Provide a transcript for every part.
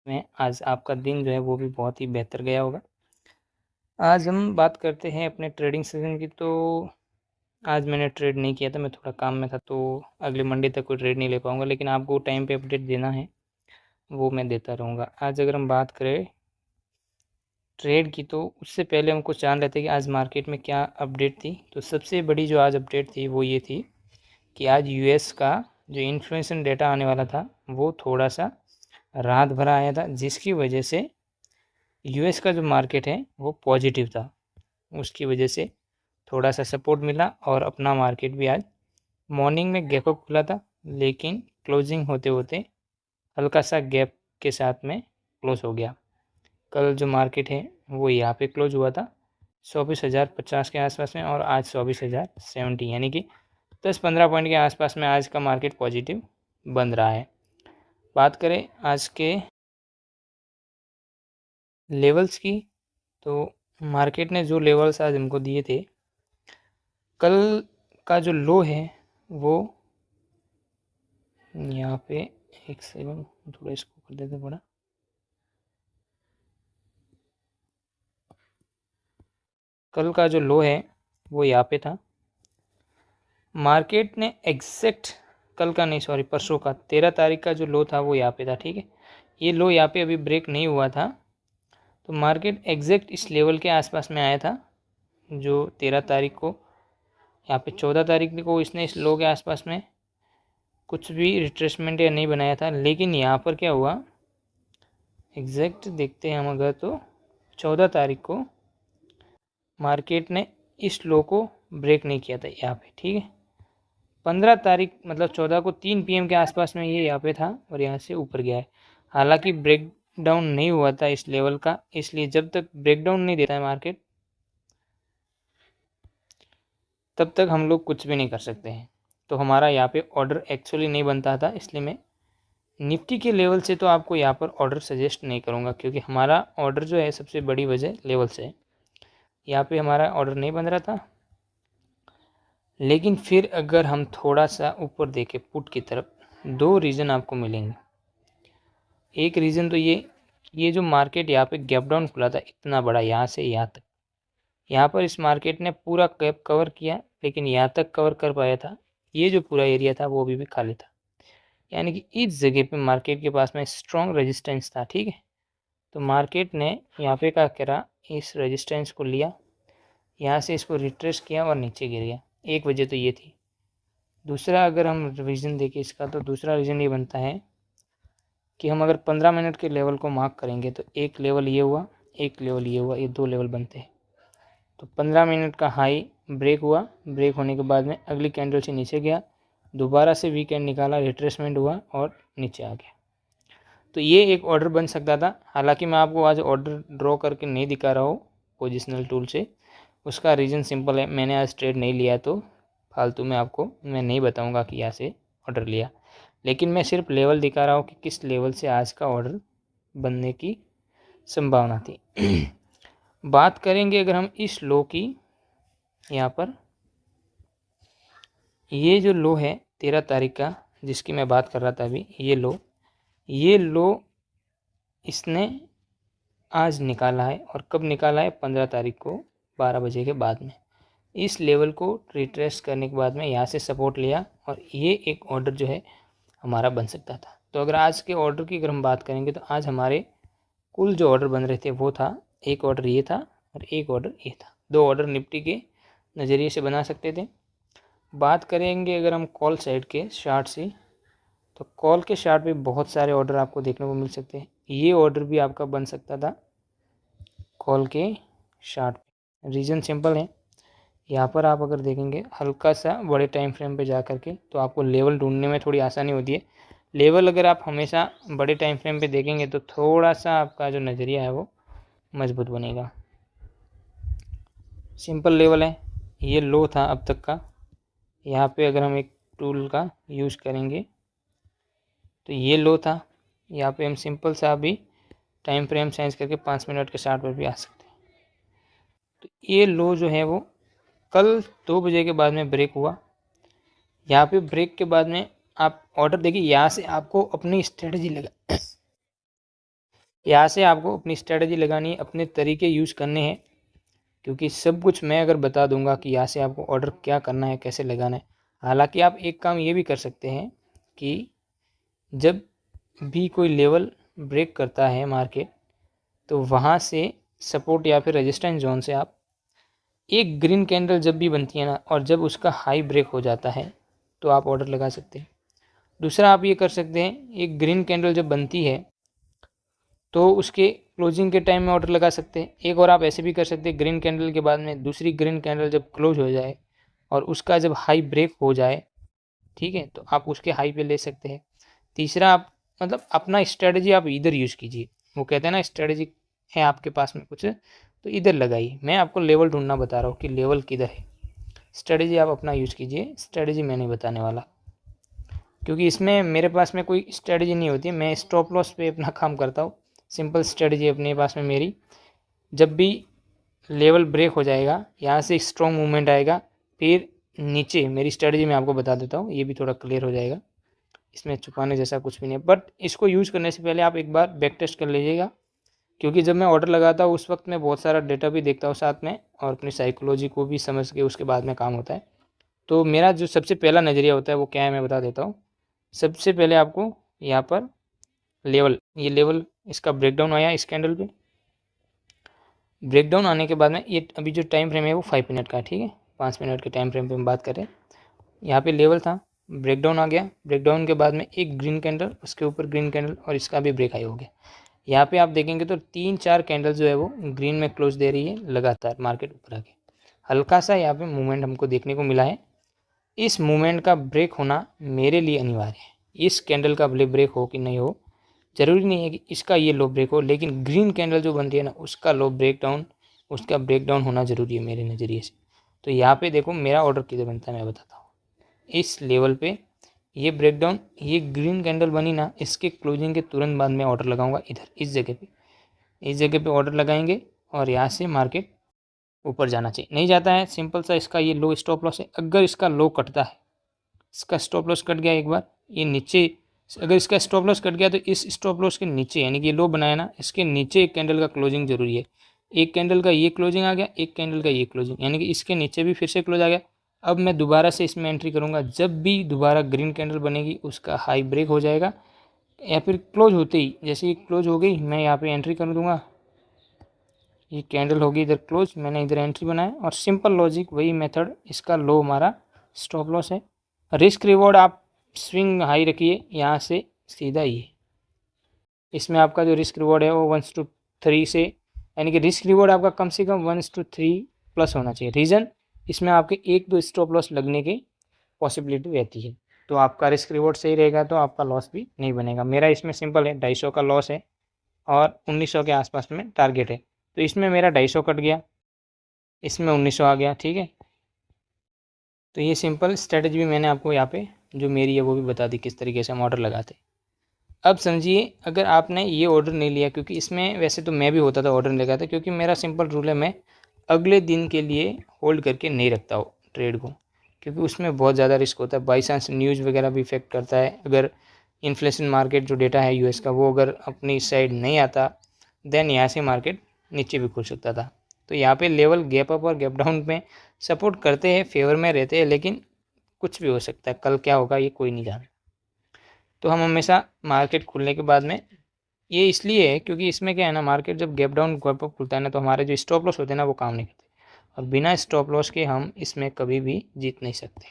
में आज आपका दिन जो है वो भी बहुत ही बेहतर गया होगा। आज हम बात करते हैं अपने ट्रेडिंग सेशन की। तो आज मैंने ट्रेड नहीं किया था, मैं थोड़ा काम में था, तो अगले मंडे तक कोई ट्रेड नहीं ले पाऊँगा, लेकिन आपको टाइम पे अपडेट देना है वो मैं देता रहूँगा। आज अगर हम बात करें ट्रेड की, तो उससे पहले हमको जान लेते कि आज मार्केट में क्या अपडेट थी। तो सबसे बड़ी जो आज अपडेट थी वो ये थी कि आज यूएस का जो इन्फ्लेशन डेटा आने वाला था वो थोड़ा सा राहत भरा आया था, जिसकी वजह से यूएस का जो मार्केट है वो पॉजिटिव था। उसकी वजह से थोड़ा सा सपोर्ट मिला और अपना मार्केट भी आज मॉर्निंग में गैप अप खुला था, लेकिन क्लोजिंग होते होते हल्का सा गैप के साथ में क्लोज हो गया। कल जो मार्केट है वो यहाँ पे क्लोज हुआ था 24,050 के आसपास में, और आज 24,070, यानी कि 10-15 पॉइंट के आसपास में आज का मार्केट पॉजिटिव बन रहा है। बात करें आज के लेवल्स की, तो मार्केट ने जो लेवल्स आज हमको दिए थे, कल का जो लो है वो यहाँ पे, एक सेकंड थोड़ा इसको कर देते बड़ा। कल का जो लो है वो यहाँ पे था। मार्केट ने एग्जैक्ट कल का नहीं, सॉरी परसों का 13 तारीख का जो लो था वो यहाँ पे था, ठीक है। ये लो यहाँ पे अभी ब्रेक नहीं हुआ था, तो मार्केट एग्जैक्ट इस लेवल के आसपास में आया था जो 13 तारीख को। यहाँ पे 14 तारीख को इसने इस लो के आसपास में कुछ भी रिट्रेसमेंट या नहीं बनाया था, लेकिन यहाँ पर क्या हुआ एग्जैक्ट देखते हैं हम अगर, तो 14 तारीख को मार्केट ने इस लो को ब्रेक नहीं किया था यहाँ पे, ठीक है। 15 तारीख मतलब 14 को 3 PM के आसपास में ये यहाँ पे था और यहाँ से ऊपर गया है। हालांकि ब्रेक डाउन नहीं हुआ था इस लेवल का, इसलिए जब तक ब्रेक डाउन नहीं देता है मार्केट तब तक हम लोग कुछ भी नहीं कर सकते हैं। तो हमारा यहाँ पे ऑर्डर एक्चुअली नहीं बनता था, इसलिए मैं निफ्टी के लेवल से तो आपको यहाँ पर ऑर्डर सजेस्ट नहीं करूँगा, क्योंकि हमारा ऑर्डर जो है सबसे बड़ी वजह लेवल से है। यहाँ पे हमारा ऑर्डर नहीं बन रहा था। लेकिन फिर अगर हम थोड़ा सा ऊपर देखें पुट की तरफ, दो रीज़न आपको मिलेंगे। एक रीज़न तो ये जो मार्केट यहाँ पे गैप डाउन खुला था इतना बड़ा, यहाँ से यहाँ तक, यहाँ पर इस मार्केट ने पूरा गैप कवर किया, लेकिन यहाँ तक कवर कर पाया था। ये जो पूरा एरिया था वो अभी भी खाली था, यानी कि इस जगह पे मार्केट के पास में स्ट्रॉन्ग रेजिस्टेंस था, ठीक है। तो मार्केट ने यहाँ पे क्या करा, इस रेजिस्टेंस को लिया, यहाँ से इसको रिट्रेस किया और नीचे गिर गया। एक वजह तो ये थी। दूसरा अगर हम रीज़न देखें इसका, तो दूसरा रीज़न ये बनता है कि हम अगर 15 मिनट के लेवल को मार्क करेंगे तो एक लेवल ये हुआ, एक लेवल ये हुआ, ये दो लेवल बनते हैं। तो 15 मिनट का हाई ब्रेक हुआ, ब्रेक होने के बाद में अगली कैंडल से नीचे गया, दोबारा से वीकेंड निकाला, रिट्रेसमेंट हुआ और नीचे आ गया। तो ये एक ऑर्डर बन सकता था। हालांकि मैं आपको आज ऑर्डर ड्रॉ करके नहीं दिखा रहा हूँ पोजिशनल टूल से, उसका रीज़न सिंपल है, मैंने आज ट्रेड नहीं लिया, तो फालतू में आपको मैं नहीं बताऊंगा कि यहाँ से ऑर्डर लिया, लेकिन मैं सिर्फ लेवल दिखा रहा हूँ कि किस लेवल से आज का ऑर्डर बनने की संभावना थी। बात करेंगे अगर हम इस लो की, यहाँ पर ये जो लो है 13 तारीख का जिसकी मैं बात कर रहा था अभी, ये लो इसने आज निकाला है। और कब निकाला है? 15 तारीख को 12 बजे के बाद में। इस लेवल को रिट्रेस करने के बाद में यहाँ से सपोर्ट लिया और ये एक ऑर्डर जो है हमारा बन सकता था। तो अगर आज के ऑर्डर की अगर हम बात करेंगे तो आज हमारे कुल जो ऑर्डर बन रहे थे वो था, एक ऑर्डर ये था और एक ऑर्डर ये था। दो ऑर्डर निफ्टी के नज़रिए से बना सकते थे। बात करेंगे अगर हम कॉल साइड के शार्ट से, तो कॉल के शार्ट पे बहुत सारे ऑर्डर आपको देखने को मिल सकते हैं। ये ऑर्डर भी आपका बन सकता था कॉल के शार्ट पे। रीज़न सिंपल है, यहाँ पर आप अगर देखेंगे हल्का सा बड़े टाइम फ्रेम पे जा कर के, तो आपको लेवल ढूंढने में थोड़ी आसानी होती है। लेवल अगर आप हमेशा बड़े टाइम फ्रेम पे देखेंगे तो थोड़ा सा आपका जो नज़रिया है वो मजबूत बनेगा। सिंपल लेवल है, ये लो था अब तक का। यहाँ पे अगर हम एक टूल का यूज़ करेंगे तो ये लो था, यहाँ पे हम सिंपल सा अभी टाइम फ्रेम चेंज करके 5 मिनट के चार्ट पर भी आ सकते हैं। तो ये लो जो है वो कल 2 बजे के बाद में ब्रेक हुआ। यहाँ पे ब्रेक के बाद में आप ऑर्डर देखिए, यहाँ से आपको अपनी स्ट्रेटजी लगा यहाँ से आपको अपनी स्ट्रेटजी लगानी है, अपने तरीके यूज़ करने हैं, क्योंकि सब कुछ मैं अगर बता दूंगा कि यहाँ से आपको ऑर्डर क्या करना है, कैसे लगाना है। हालांकि आप एक काम ये भी कर सकते हैं कि जब भी कोई लेवल ब्रेक करता है मार्केट, तो वहाँ से सपोर्ट या फिर रेजिस्टेंस जोन से आप एक ग्रीन कैंडल जब भी बनती है ना, और जब उसका हाई ब्रेक हो जाता है तो आप ऑर्डर लगा सकते हैं। दूसरा आप ये कर सकते हैं, एक ग्रीन कैंडल जब बनती है तो उसके क्लोजिंग के टाइम में ऑर्डर लगा सकते हैं। एक और आप ऐसे भी कर सकते हैं, ग्रीन कैंडल के बाद में दूसरी ग्रीन कैंडल जब क्लोज हो जाए और उसका जब हाई ब्रेक हो जाए, ठीक है, तो आप उसके हाई पे ले सकते हैं। तीसरा आप मतलब अपना स्ट्रेटजी आप इधर यूज़ कीजिए। वो कहते हैं ना, स्ट्रेटजी है आपके पास में कुछ तो इधर लगाइए। मैं आपको लेवल ढूंढना बता रहा हूँ कि लेवल किधर है। स्ट्रेटजी आप अपना यूज़ कीजिए, स्ट्रेटजी मैं नहीं बताने वाला, क्योंकि इसमें मेरे पास में कोई स्ट्रेटजी नहीं होती है। मैं स्टॉप लॉस पे अपना काम करता हूँ। सिंपल स्ट्रेटजी अपने पास में मेरी, जब भी लेवल ब्रेक हो जाएगा, यहाँ से स्ट्रॉन्ग मूवमेंट आएगा, फिर नीचे मेरी स्ट्रेटजी मैं आपको बता देता हूँ, ये भी थोड़ा क्लियर हो जाएगा। इसमें छुपाने जैसा कुछ भी नहीं है, बट इसको यूज़ करने से पहले आप एक बार बैक टेस्ट कर लीजिएगा, क्योंकि जब मैं ऑर्डर लगाता हूँ उस वक्त मैं बहुत सारा डेटा भी देखता हूँ साथ में, और अपनी साइकोलॉजी को भी समझ के उसके बाद में काम होता है। तो मेरा जो सबसे पहला नज़रिया होता है वो क्या है मैं बता देता हूँ। सबसे पहले आपको यहाँ पर लेवल, ये लेवल इसका ब्रेकडाउन आया इस कैंडल पे। ब्रेकडाउन आने के बाद में ये अभी जो टाइम फ्रेम है वो 5 मिनट का है, ठीक है, 5 मिनट के टाइम फ्रेम पे हम बात कर रहे हैं। यहाँ पे लेवल था, ब्रेकडाउन आ गया, ब्रेकडाउन के बाद में एक ग्रीन कैंडल, उसके ऊपर ग्रीन कैंडल, और इसका भी ब्रेक हाई हो गया। यहाँ पे आप देखेंगे तो 3-4 कैंडल जो है वो ग्रीन में क्लोज दे रही है लगातार, मार्केट ऊपर आके हल्का सा यहाँ पे मूवमेंट हमको देखने को मिला है। इस मूवमेंट का ब्रेक होना मेरे लिए अनिवार्य है। इस कैंडल का ब्रेक हो कि नहीं हो, ज़रूरी नहीं है कि इसका ये लो ब्रेक हो, लेकिन ग्रीन कैंडल जो बन रही है ना उसका लो ब्रेकडाउन, उसका ब्रेकडाउन होना ज़रूरी है मेरे नज़रिए से। तो यहाँ पे देखो मेरा ऑर्डर किधर बनता है मैं बताता हूँ। इस लेवल पे ये ब्रेकडाउन, ये ग्रीन कैंडल बनी ना, इसके क्लोजिंग के तुरंत बाद में ऑर्डर लगाऊंगा इधर इस जगह पे ऑर्डर लगाएंगे, और यहाँ से मार्केट ऊपर जाना चाहिए। नहीं जाता है, सिंपल सा इसका ये लो स्टॉप लॉस है। अगर इसका लो कटता है, इसका स्टॉप लॉस कट गया एक बार, ये नीचे, अगर इसका स्टॉप लॉस कट गया तो इस स्टॉप लॉस के नीचे, यानी कि ये लो बनाया ना, इसके नीचे एक कैंडल का क्लोजिंग जरूरी है। एक कैंडल का ये क्लोजिंग आ गया, एक कैंडल का ये क्लोजिंग, यानी कि इसके नीचे भी फिर से क्लोज आ गया। अब मैं दोबारा से इसमें एंट्री करूंगा, जब भी दोबारा ग्रीन कैंडल बनेगी उसका हाई ब्रेक हो जाएगा, या फिर क्लोज होते ही, जैसे ये क्लोज हो गई मैं यहाँ पे एंट्री कर दूंगा। ये कैंडल होगी इधर क्लोज, मैंने इधर एंट्री बनाया, और सिंपल लॉजिक वही मेथड, इसका लो हमारा स्टॉप लॉस है। रिस्क रिवॉर्ड आप स्विंग हाई रखिए यहाँ से सीधा ही, इसमें आपका जो रिस्क रिवॉर्ड है वो 1:3 से, यानी कि रिस्क रिवॉर्ड आपका कम से कम 1:3 प्लस होना चाहिए। रीज़न, इसमें आपके 1-2 स्टॉप लॉस लगने की पॉसिबिलिटी रहती है, तो आपका रिस्क रिवॉर्ड सही रहेगा तो आपका लॉस भी नहीं बनेगा। मेरा इसमें सिंपल है, 250 का लॉस है और 1900 के आसपास में टारगेट है, तो इसमें मेरा 250 कट गया, इसमें 1900 आ गया, ठीक है। तो ये सिंपल स्ट्रेटजी भी मैंने आपको यहाँ पे जो मेरी है वो भी बता दी, किस तरीके से हम ऑर्डर लगाते। अब समझिए, अगर आपने ये ऑर्डर नहीं लिया, क्योंकि इसमें वैसे तो मैं भी होता था ऑर्डर नहीं लगाता, क्योंकि मेरा सिंपल रूल है, मैं अगले दिन के लिए होल्ड करके नहीं रखता हो ट्रेड को, क्योंकि उसमें बहुत ज़्यादा रिस्क होता है। बाई चांस न्यूज़ वगैरह भी इफेक्ट करता है, अगर इन्फ्लेशन मार्केट जो डेटा है यूएस का वो अगर अपनी साइड नहीं आता, देन यहाँ से मार्केट नीचे भी खुल सकता था। तो यहाँ पे लेवल गैप अप और गैप डाउन में सपोर्ट करते हैं, फेवर में रहते हैं, लेकिन कुछ भी हो सकता है, कल क्या होगा ये कोई नहीं जानता। तो हम हमेशा मार्केट खुलने के बाद में, ये इसलिए है क्योंकि इसमें क्या है ना, मार्केट जब गैप डाउन गैप अप खुलता है ना, तो हमारे जो स्टॉप लॉस होते हैं ना वो काम नहीं करते, और बिना स्टॉप लॉस के हम इसमें कभी भी जीत नहीं सकते।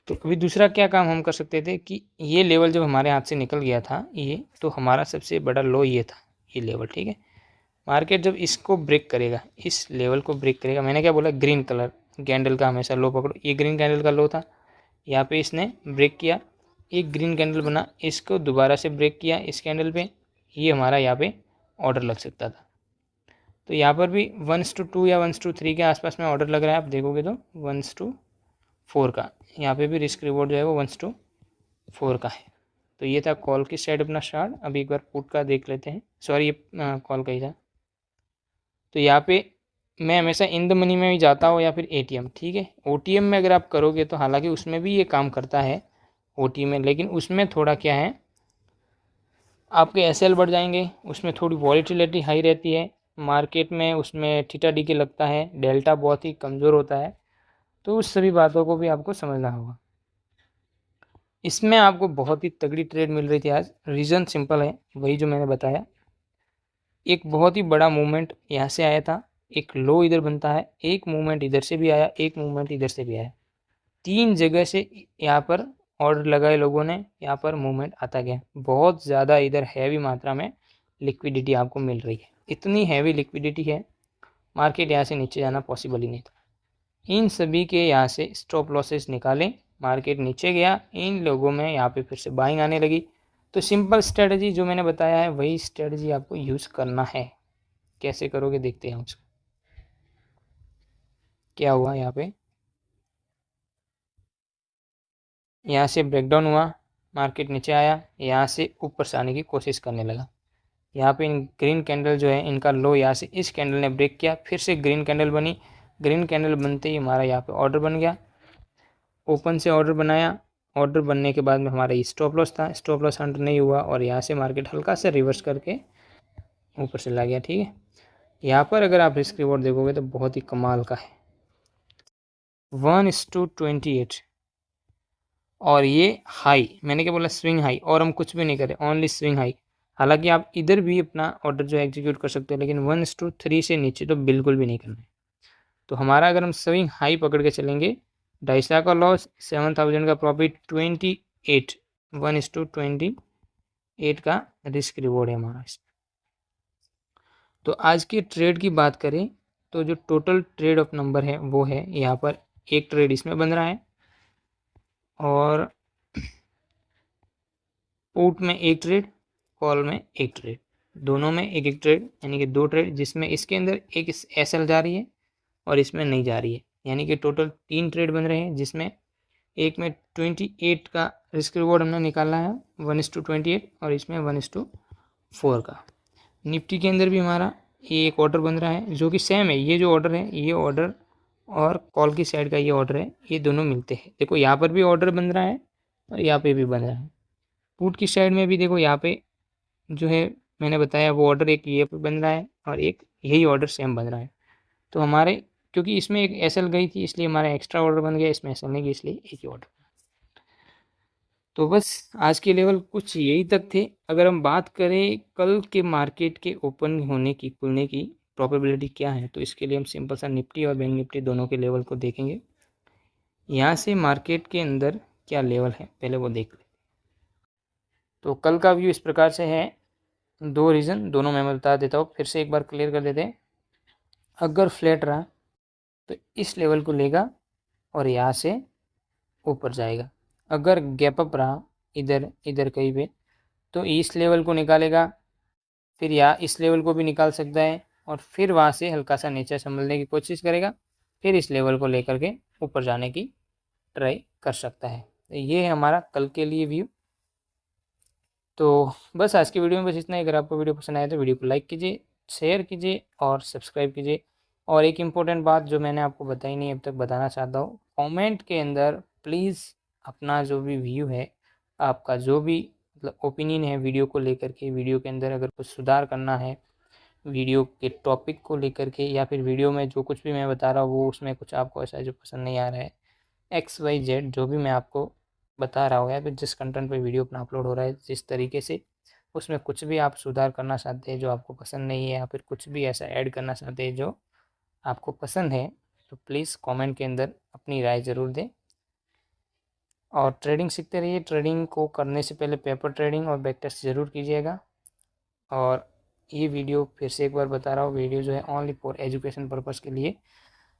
तो अभी दूसरा क्या काम हम कर सकते थे कि ये लेवल जब हमारे हाथ से निकल गया था ये, तो हमारा सबसे बड़ा लो ये था, ये लेवल, ठीक है। मार्केट जब इसको ब्रेक करेगा, इस लेवल को ब्रेक करेगा, मैंने क्या बोला, ग्रीन कलर कैंडल का हमेशा लो पकड़ो। ये ग्रीन कैंडल का लो था, यहाँ पे इसने ब्रेक किया, एक ग्रीन कैंडल बना, इसको दोबारा से ब्रेक किया इस कैंडल पे, ये हमारा यहाँ पे ऑर्डर लग सकता था। तो यहाँ पर भी 1:2 या 1:3 के आसपास में ऑर्डर लग रहा है, आप देखोगे तो 1:4 का, यहाँ पे भी रिस्क रिवॉर्ड जो है वो 1:4 का है। तो ये था कॉल की साइड अपना स्टार्ट। अभी एक बार पुट का देख लेते हैं, सॉरी ये कॉल का ही था। तो यहाँ पे मैं हमेशा इन द मनी में भी जाता हूँ या फिर एटीएम, ठीक है। ओटीएम में अगर आप करोगे तो हालांकि उसमें भी ये काम करता है ओटीएम में, लेकिन उसमें थोड़ा क्या है, आपके एसएल बढ़ जाएंगे, उसमें थोड़ी वॉलीटिलिटी हाई रहती है मार्केट में, उसमें थीटा डी के लगता है, डेल्टा बहुत ही कमज़ोर होता है। तो उस सभी बातों को भी आपको समझना होगा। इसमें आपको बहुत ही तगड़ी ट्रेड मिल रही थी आज। रीज़न सिंपल है, वही जो मैंने बताया। एक बहुत ही बड़ा मूवमेंट यहाँ से आया था, एक लो इधर बनता है, एक मूवमेंट इधर से भी आया, एक मूवमेंट इधर से भी आया। 3 जगह से यहाँ पर ऑर्डर लगाए लोगों ने, यहाँ पर मूवमेंट आता गया। बहुत ज़्यादा इधर हैवी मात्रा में लिक्विडिटी आपको मिल रही है। इतनी हैवी लिक्विडिटी है, मार्केट यहाँ से नीचे जाना पॉसिबल ही नहीं था। इन सभी के यहाँ से स्टॉप लॉसेस निकालें, मार्केट नीचे गया, इन लोगों में यहाँ पे फिर से बाइंग आने लगी। तो सिंपल स्ट्रेटजी जो मैंने बताया है वही स्ट्रेटजी आपको यूज़ करना है। कैसे करोगे देखते हैं उसको। क्या हुआ यहाँ पे, यहाँ से ब्रेकडाउन हुआ, मार्केट नीचे आया, यहाँ से ऊपर से आने की कोशिश करने लगा। यहाँ पे इन ग्रीन कैंडल जो है इनका लो यहाँ से इस कैंडल ने ब्रेक किया, फिर से ग्रीन कैंडल बनी। ग्रीन कैंडल बनते ही हमारा यहाँ पे ऑर्डर बन गया, ओपन से ऑर्डर बनाया। ऑर्डर बनने के बाद में हमारा ये स्टॉप लॉस था, स्टॉप लॉस हंट नहीं हुआ और यहाँ से मार्केट हल्का से रिवर्स करके ऊपर से ला गया। ठीक है, यहाँ पर अगर आप रिस्क रिवॉर्ड देखोगे तो बहुत ही कमाल का है, 1:28। और ये हाई, मैंने क्या बोला, स्विंग हाई, और हम कुछ भी नहीं करें, ओनली स्विंग हाई। हालांकि आप इधर भी अपना ऑर्डर जो है एग्जीक्यूट कर सकते हो, लेकिन 1:3 से नीचे तो बिल्कुल भी नहीं करना है। तो हमारा अगर हम स्विंग हाई पकड़ के चलेंगे, 250 का लॉस, 7000 का प्रॉफिट, 28, 1:28 का रिस्क रिवॉर्ड है हमारा। तो आज की ट्रेड की बात करें तो जो टोटल ट्रेड ऑफ नंबर है वो है यहाँ पर, एक ट्रेड इसमें बन रहा है और पुट में एक ट्रेड, कॉल में एक ट्रेड, दोनों में एक एक ट्रेड, यानी कि 2 ट्रेड, जिसमें इसके अंदर एक एसएल जा रही है और इसमें नहीं जा रही है। यानी कि टोटल 3 ट्रेड बन रहे हैं, जिसमें एक में 28 का रिस्क रिवॉर्ड हमने निकाला है, 1:28, और इसमें 1:4 का। निफ्टी के अंदर भी हमारा ये एक ऑर्डर बन रहा है जो कि सेम है। ये जो ऑर्डर है, ये ऑर्डर और कॉल की साइड का ये ऑर्डर है, ये दोनों मिलते हैं। देखो यहाँ पर भी ऑर्डर बन रहा है और यहाँ पे भी बन रहा है। पुट की साइड में भी देखो, यहाँ पे जो है मैंने बताया वो ऑर्डर एक ये पे बन रहा है और एक यही ऑर्डर सेम बन रहा है। तो हमारे, क्योंकि इसमें एक एसएल गई थी इसलिए हमारा एक्स्ट्रा ऑर्डर बन गया, इसमें एसएल नहीं गई इसलिए एक ही ऑर्डर। तो बस आज के लेवल कुछ यही तक थे। अगर हम बात करें कल के मार्केट के ओपन होने की, खुलने की प्रोबेबिलिटी क्या है, तो इसके लिए हम सिंपल सा निफ्टी और बैंक निफ्टी दोनों के लेवल को देखेंगे। यहाँ से मार्केट के अंदर क्या लेवल है पहले वो देख लें। तो कल का व्यू इस प्रकार से है, 2 रीज़न, दोनों मैं बता देता हूँ, फिर से एक बार क्लियर कर देते हैं। अगर फ्लैट रहा तो इस लेवल को लेगा और यहाँ से ऊपर जाएगा। अगर गैप अप रहा इधर कहीं पे, तो इस लेवल को निकालेगा, फिर या इस लेवल को भी निकाल सकता है और फिर वहाँ से हल्का सा नीचे संभलने की कोशिश करेगा, फिर इस लेवल को लेकर के ऊपर जाने की ट्राई कर सकता है। तो ये है हमारा कल के लिए व्यू। तो बस आज की वीडियो में बस इतना ही। अगर आपको वीडियो पसंद आया तो वीडियो को लाइक कीजिए, शेयर कीजिए और सब्सक्राइब कीजिए। और एक इम्पोर्टेंट बात जो मैंने आपको बताई नहीं अब तक, बताना चाहता हूँ, कमेंट के अंदर प्लीज़ अपना जो भी व्यू है, आपका जो भी मतलब ओपिनियन है वीडियो को लेकर के, वीडियो के अंदर अगर कुछ सुधार करना है वीडियो के टॉपिक को लेकर के, या फिर वीडियो में जो कुछ भी मैं बता रहा हूँ वो उसमें कुछ आपको ऐसा जो पसंद नहीं आ रहा है, XYZ जो भी मैं आपको बता रहा हूँ या फिर जिस कंटेंट पे वीडियो अपना अपलोड हो रहा है, जिस तरीके से उसमें कुछ भी आप सुधार करना चाहते हैं जो आपको पसंद नहीं है, या फिर कुछ भी ऐसा ऐड करना चाहते हैं जो आपको पसंद है, तो प्लीज़ कमेंट के अंदर अपनी राय ज़रूर दें। और ट्रेडिंग सीखते रहिए। ट्रेडिंग को करने से पहले पेपर ट्रेडिंग और बैक टेस्ट ज़रूर कीजिएगा। और ये वीडियो फिर से एक बार बता रहा हूँ, वीडियो जो है ओनली फॉर एजुकेशन पर्पज़ के लिए।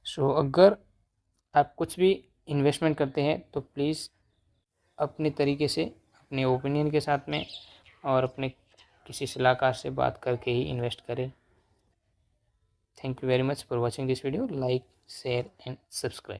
सो अगर आप कुछ भी इन्वेस्टमेंट करते हैं तो प्लीज़ अपने तरीके से, अपने ओपिनियन के साथ में और अपने किसी सलाहकार से बात करके ही इन्वेस्ट करें। Thank you very much for watching this video. Like, share and subscribe.